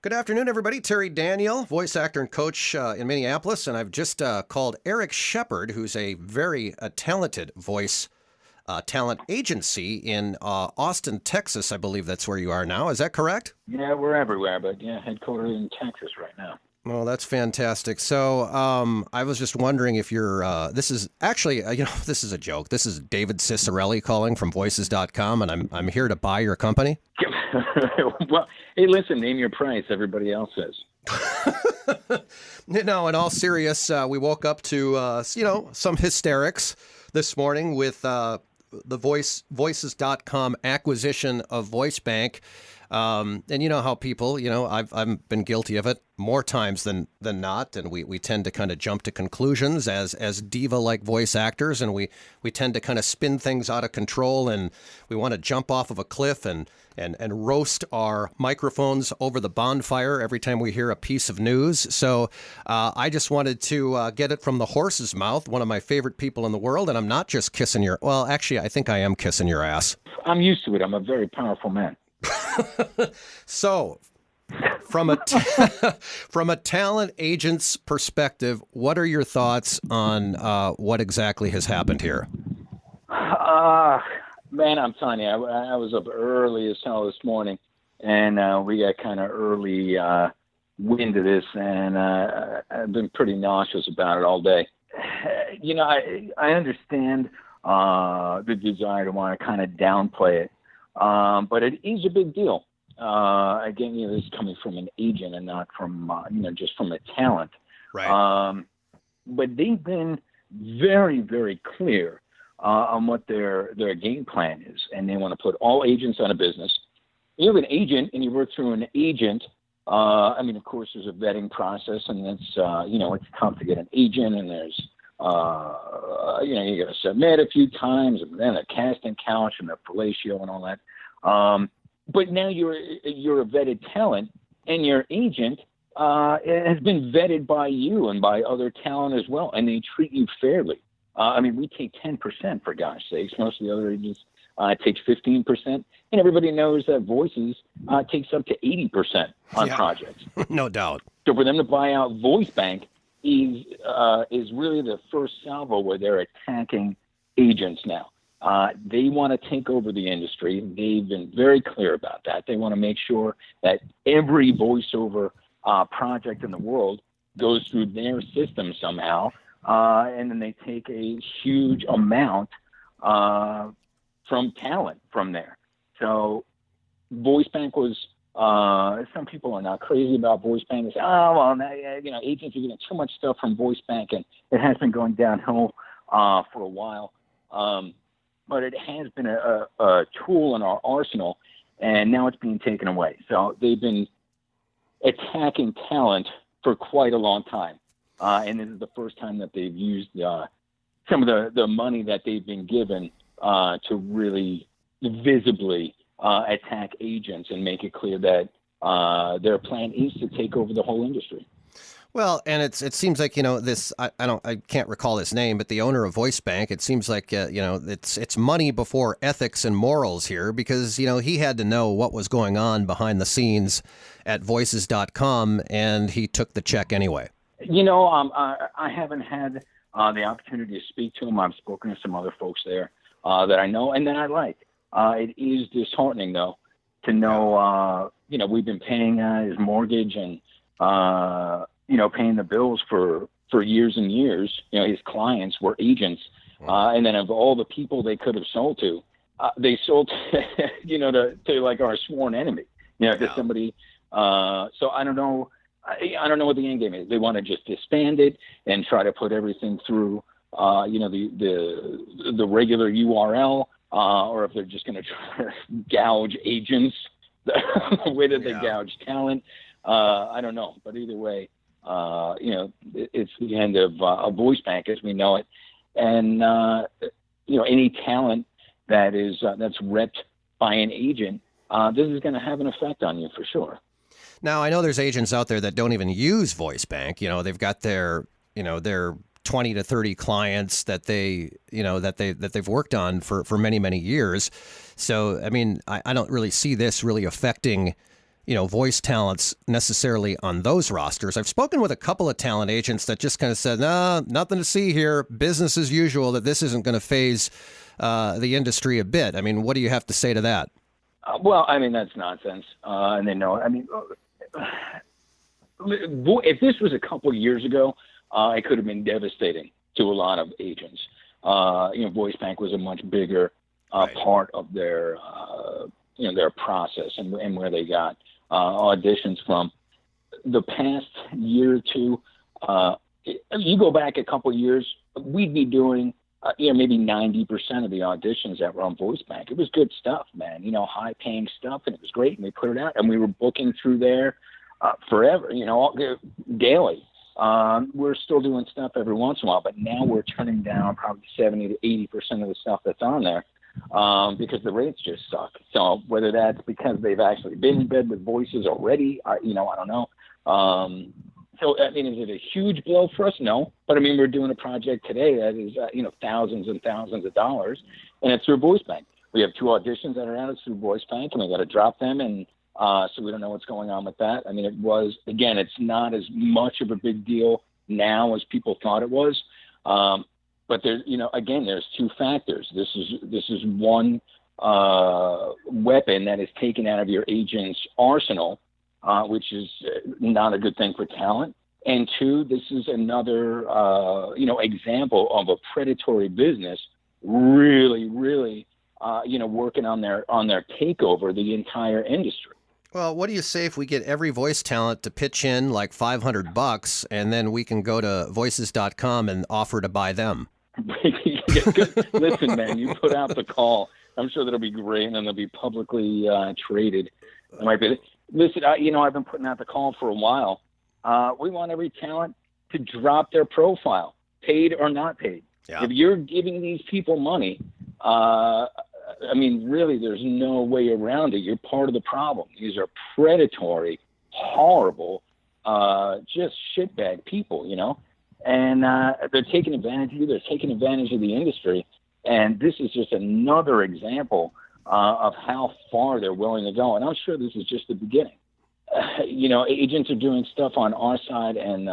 Good afternoon, everybody. Terry Daniel, voice actor and coach in Minneapolis, and I've just called Erik Sheppard, who's a very talented voice talent agency in Austin, Texas. I believe that's where you are now. Is that correct? Yeah, we're everywhere, but headquartered in Texas right now. Well, that's fantastic. So I was just wondering if you're, this is actually, this is a joke. This is David Cicerelli calling from Voices.com, and I'm here to buy your company. Well, hey, listen, name your price. Everybody else says. No, in all serious, we woke up to, some hysterics this morning with the Voices.com acquisition of Voicebank. And you know how people, I've been guilty of it more times than not. And we tend to kind of jump to conclusions as diva-like voice actors. And we tend to kind of spin things out of control. And we want to jump off of a cliff and roast our microphones over the bonfire every time we hear a piece of news. So I just wanted to get it from the horse's mouth, one of my favorite people in the world. And I'm not just kissing your, well, actually, I think I am kissing your ass. I'm used to it. I'm a very powerful man. So, from a talent agent's perspective, what are your thoughts on what exactly has happened here? Man, I'm telling you, I was up early as hell this morning, and we got kind of early wind of this, and I've been pretty nauseous about it all day. I understand the desire to want to kind of downplay it. But it is a big deal. Again, this is coming from an agent and not from, just from a talent. Right. But they've been very, very clear on what their game plan is. And they want to put all agents out of business. You have an agent and you work through an agent. Of course, there's a vetting process, and that's, it's tough to get an agent, and there's, you got to submit a few times, and then a casting couch and a fellatio and all that. But now you're a vetted talent, and your agent has been vetted by you and by other talent as well, and they treat you fairly. We take 10%, for gosh sakes. Most of the other agents takes 15%, and everybody knows that Voices takes up to 80% on projects. No doubt. So for them to buy out Voicebank is really the first salvo where they're attacking agents now. They want to take over the industry. They've been very clear about that. They want to make sure that every voiceover project in the world goes through their system somehow, and then they take a huge amount from talent from there. So Voicebank was, some people are not crazy about Voicebank. They say, agents are getting too much stuff from Voicebank, and it has been going downhill for a while. But it has been a tool in our arsenal, and now it's being taken away. So they've been attacking talent for quite a long time. And this is the first time that they've used some of the money that they've been given to really visibly attack agents and make it clear that their plan is to take over the whole industry. Well, and it seems like, this, I can't recall his name, but the owner of Voicebank, it seems like, it's money before ethics and morals here, because, he had to know what was going on behind the scenes at Voices.com, and he took the check anyway. I haven't had the opportunity to speak to him. I've spoken to some other folks there that I know and that I like. It is disheartening, though, to know, we've been paying his mortgage and, paying the bills for years and years. His clients were agents. And then of all the people they could have sold to, they sold, to like our sworn enemy, to somebody. So I don't know. I don't know what the end game is. They want to just disband it and try to put everything through, the regular URL, or if they're just going to try to gouge agents the way that they gouge talent. I don't know. But either way, it's the end of Voicebank as we know it. And, any talent that is that's repped by an agent, this is going to have an effect on you for sure. Now, I know there's agents out there that don't even use Voicebank. They've got their 20 to 30 clients that they've worked on for many, many years. So, I don't really see this really affecting, voice talents necessarily on those rosters. I've spoken with a couple of talent agents that just kind of said, nah, nothing to see here, business as usual, that this isn't going to phase the industry a bit. I mean, what do you have to say to that? Well, I mean, that's nonsense. And they know, I mean, if this was a couple of years ago, it could have been devastating to a lot of agents. Voicebank was a much bigger part of their process and where they got auditions from. The past year or two, you go back a couple of years, we'd be doing maybe 90% of the auditions that were on Voicebank. It was good stuff, man. High-paying stuff, and it was great. And we put it out, and we were booking through there forever. Daily. We're still doing stuff every once in a while, but now we're turning down probably 70 to 80% of the stuff that's on there because the rates just suck. So whether that's because they've actually been in bed with voices already, I don't know. So, I mean, is it a huge blow for us? No. But, I mean, we're doing a project today that is, thousands and thousands of dollars, and it's through Voicebank. We have 2 auditions that are out through Voicebank, and we got to drop them, and so we don't know what's going on with that. I mean, it's not as much of a big deal now as people thought it was. But there's, there's 2 factors. This is one weapon that is taken out of your agent's arsenal, which is not a good thing for talent. And 2, this is another, example of a predatory business really, really, working on their takeover the entire industry. Well, what do you say if we get every voice talent to pitch in like $500 and then we can go to voices.com and offer to buy them? Listen, man, you put out the call. I'm sure that'll be great, and then they'll be publicly traded. It might be. Listen, I've been putting out the call for a while. We want every talent to drop their profile, paid or not paid. Yeah. If you're giving these people money, really, there's no way around it. You're part of the problem. These are predatory, horrible, just shitbag people, and they're taking advantage of you. They're taking advantage of the industry. And this is just another example of how far they're willing to go. And I'm sure this is just the beginning. Agents are doing stuff on our side. And,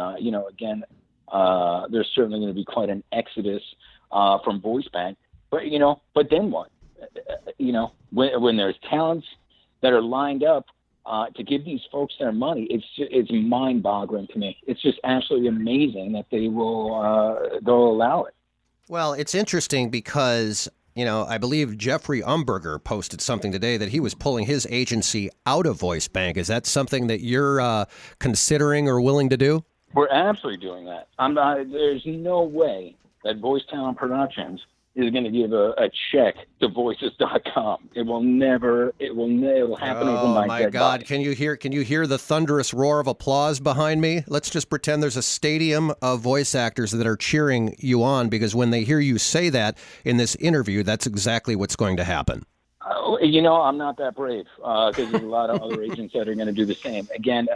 there's certainly going to be quite an exodus from Voicebank. But then what? When there's talents that are lined up to give these folks their money, it's mind-boggling to me. It's just absolutely amazing that they'll allow it. Well, it's interesting because, I believe Jeffrey Umberger posted something today that he was pulling his agency out of Voicebank. Is that something that you're considering or willing to do? We're absolutely doing that. There's no way that Voice Talent Productions is going to give a check to voices.com. It will happen over my dead God. body. Can you hear the thunderous roar of applause behind me? Let's just pretend there's a stadium of voice actors that are cheering you on, because when they hear you say that in this interview, that's exactly what's going to happen. I'm not that brave because there's a lot of other agents that are going to do the same. Again,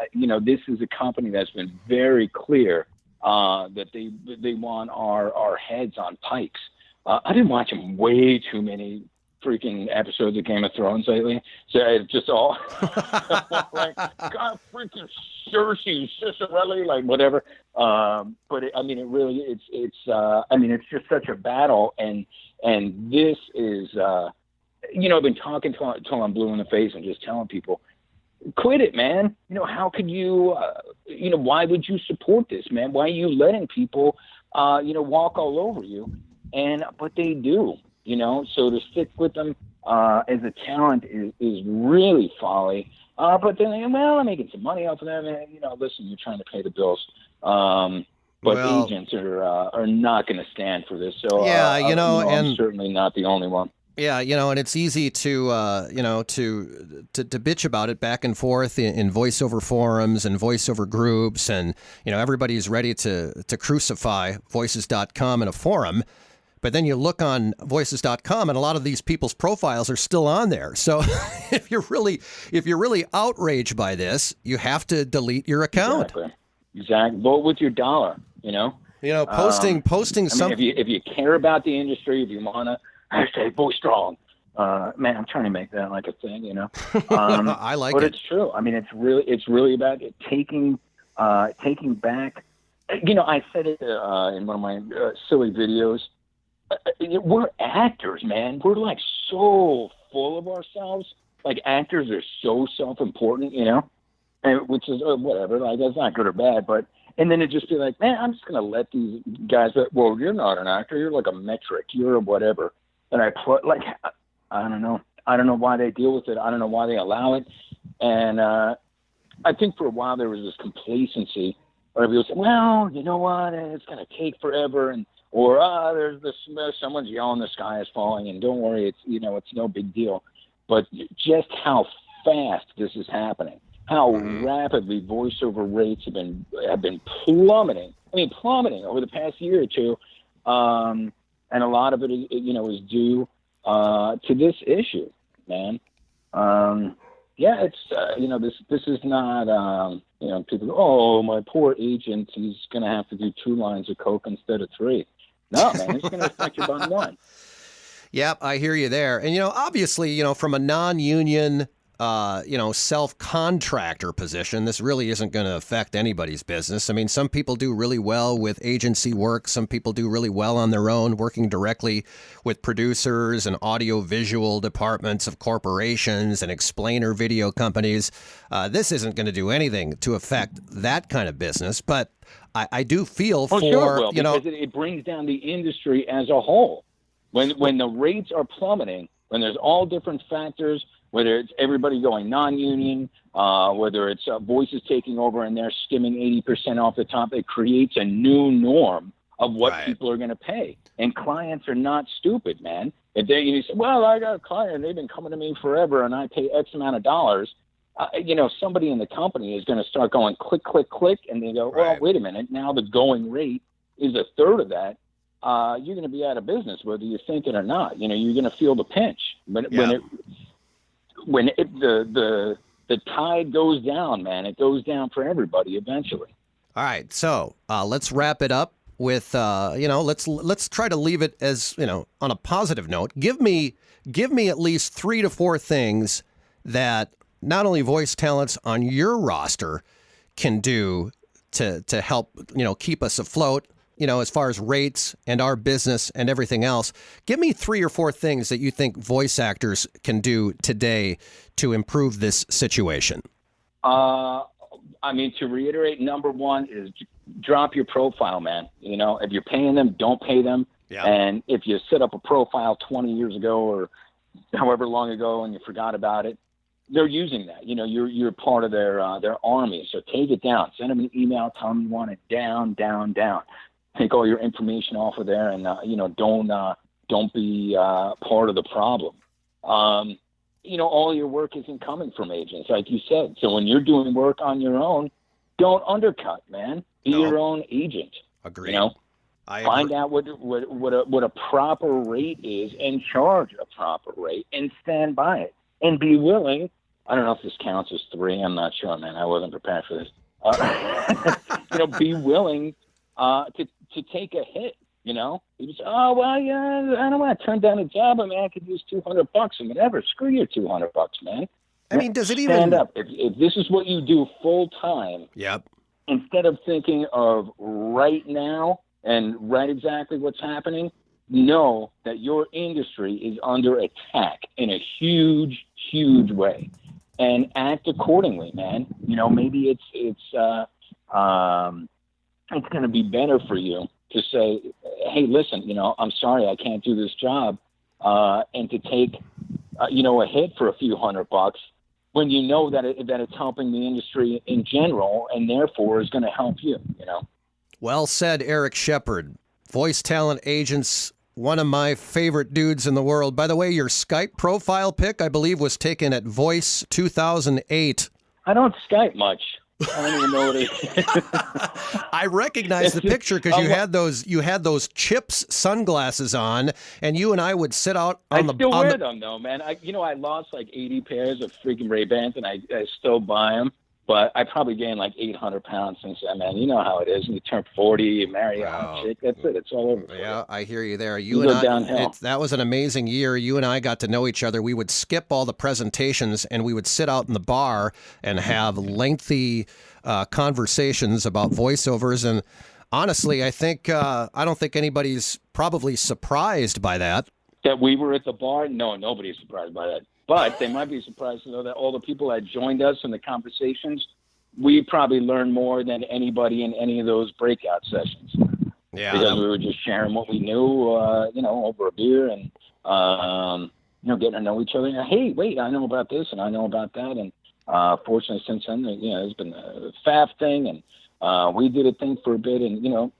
this is a company that's been very clear that they want our heads on pikes. I've been watching way too many freaking episodes of Game of Thrones lately, so it's just all like, God, freaking Cersei, Cicerelli, like whatever. But it's just such a battle, and this is, I've been talking till I'm blue in the face and just telling people, quit it, man. How could you, why would you support this, man? Why are you letting people, walk all over you? But they do, so to stick with them as a talent is really folly. But then, I'm making some money off of them. And, listen, you're trying to pay the bills. But agents are not going to stand for this. So, yeah, I'm certainly not the only one. Yeah, and it's easy to bitch about it back and forth in voiceover forums and voiceover groups, and everybody's ready to crucify voices.com in a forum. But then you look on voices.com and a lot of these people's profiles are still on there. So if you're really outraged by this, you have to delete your account. Exactly. Vote with your dollar, posting something. If you care about the industry, if you want to hashtag voice strong, Man, I'm trying to make that like a thing, I like but it. it's true. I mean, it's really about taking back. I said it in one of my silly videos. We're actors, man. We're like so full of ourselves. Like actors are so self-important, and which is whatever. Like that's not good or bad, but and then it just be like, man, I'm just gonna let these guys. Well, you're not an actor. You're like a metric. You're a whatever. And I don't know. I don't know why they deal with it. I don't know why they allow it. And I think for a while there was this complacency where people say, well, you know what? It's going to take forever. Or there's this, someone's yelling, the sky is falling. And don't worry, it's no big deal. But just how fast this is happening, how rapidly voiceover rates have been plummeting. I mean, plummeting over the past year or two. And a lot of it, is due to this issue, man. It's this is not people go, oh, my poor agent, he's going to have to do 2 lines of coke instead of 3. No, man, it's going to affect your bottom line. Yep, I hear you there. And obviously, from a non-union self-contractor position, this really isn't going to affect anybody's business. I mean, some people do really well with agency work. Some people do really well on their own, working directly with producers and audio-visual departments of corporations and explainer video companies. This isn't going to do anything to affect that kind of business. But I do feel because it brings down the industry as a whole. When the rates are plummeting, when there's all different factors, whether it's everybody going non-union, whether it's voices taking over and they're skimming 80% off the top, it creates a new norm of what people are going to pay. And clients are not stupid, man. If you say, well, I got a client and they've been coming to me forever and I pay X amount of dollars, somebody in the company is going to start going click, click, click. And they go, well, wait a minute. Now the going rate is a third of that. You're going to be out of business, whether you think it or not. You're going to feel the pinch. When the tide goes down, man, it goes down for everybody eventually. All right, so let's wrap it up with let's try to leave it as on a positive note. Give me at least 3 to 4 things that not only voice talents on your roster can do to help keep us afloat. As far as rates and our business and everything else, give me 3 or 4 things that you think voice actors can do today to improve this situation. To reiterate, number 1 is drop your profile, man. If you're paying them, don't pay them. Yeah. And if you set up a profile 20 years ago or however long ago and you forgot about it, they're using that. You're part of their army. So take it down. Send them an email. Tell them you want it down, down, down. Take all your information off of there, and don't be part of the problem. All your work isn't coming from agents, like you said. So when you're doing work on your own, don't undercut, man. Be your own agent. Agree. Find out what a proper rate is, and charge a proper rate, and stand by it, and be willing. I don't know if this counts as 3. I'm not sure, man. I wasn't prepared for this. Be willing to take a hit, People say, oh, well, yeah, I don't want to turn down a job. I mean, I could use $200 or whatever. Screw your $200, man. I mean, does it stand up? If this is what you do full time, instead of thinking of right now and right exactly what's happening, know that your industry is under attack in a huge, huge way, and act accordingly, man. Maybe it's going to be better for you to say, hey, listen, I'm sorry I can't do this job, and to take, a hit for a few $100 when you know that it's helping the industry in general and therefore is going to help you, Well said, Erik Sheppard. Voice talent agents, one of my favorite dudes in the world. By the way, your Skype profile pic, I believe, was taken at Voice 2008. I don't Skype much. I don't even know what it is. I recognize the picture because you had those Chips sunglasses on, and you and I would sit out on the. I still wear them though, man. I lost like 80 pairs of freaking Ray-Bans, and I still buy them. But I probably gained like 800 pounds since then, man. You know how it is. You turn 40, you marry a hot chick. That's it. It's all over. Yeah, I hear you there. You go downhill. That was an amazing year. You and I got to know each other. We would skip all the presentations and we would sit out in the bar and have lengthy conversations about voiceovers. And honestly, I don't think anybody's probably surprised by that. That we were at the bar? No, nobody's surprised by that. But they might be surprised to know that all the people that joined us in the conversations, we probably learned more than anybody in any of those breakout sessions. Yeah. Because we were just sharing what we knew, over a beer and, getting to know each other. Hey, wait, I know about this and I know about that. And fortunately, since then, there's been a FAF thing and we did a thing for a bit. And,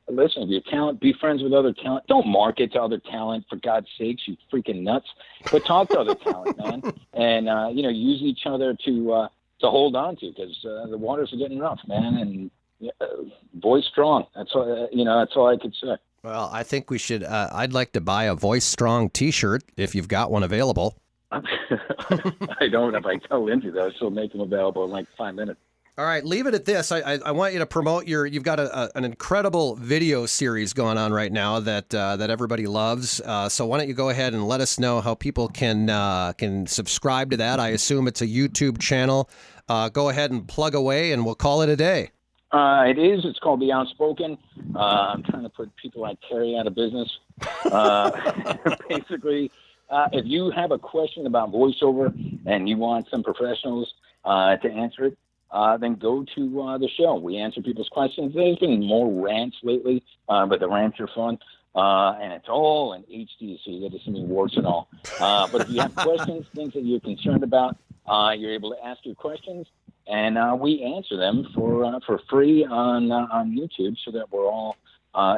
listen, if you're talent, be friends with other talent. Don't market to other talent, for God's sakes, you freaking nuts. But talk to other talent, man. And, use each other to hold on to, because the waters are getting rough, man. And voice strong. That's all, that's all I could say. Well, I think we should, I'd like to buy a Voice Strong t-shirt if you've got one available. I don't. If I tell Lindsay, though, she'll make them available in like 5 minutes. All right, leave it at this. I want you to promote you've got an incredible video series going on right now that everybody loves. So why don't you go ahead and let us know how people can subscribe to that? I assume it's a YouTube channel. Go ahead and plug away, and we'll call it a day. It is. It's called The Outspoken. I'm trying to put people like Carrie out of business. Basically, if you have a question about voiceover and you want some professionals to answer it, then go to the show. We answer people's questions. There's been more rants lately, but the rants are fun. And it's all in HD, so you get to see me warts and all. But if you have questions, things that you're concerned about, you're able to ask your questions, and we answer them for free on YouTube, so that we're all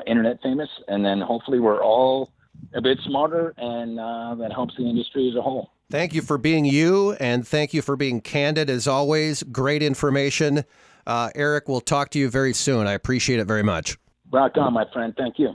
internet famous, and then hopefully we're all a bit smarter, and that helps the industry as a whole. Thank you for being you, and thank you for being candid as always. Great information. Erik, we'll talk to you very soon. I appreciate it very much. Rock on, my friend. Thank you.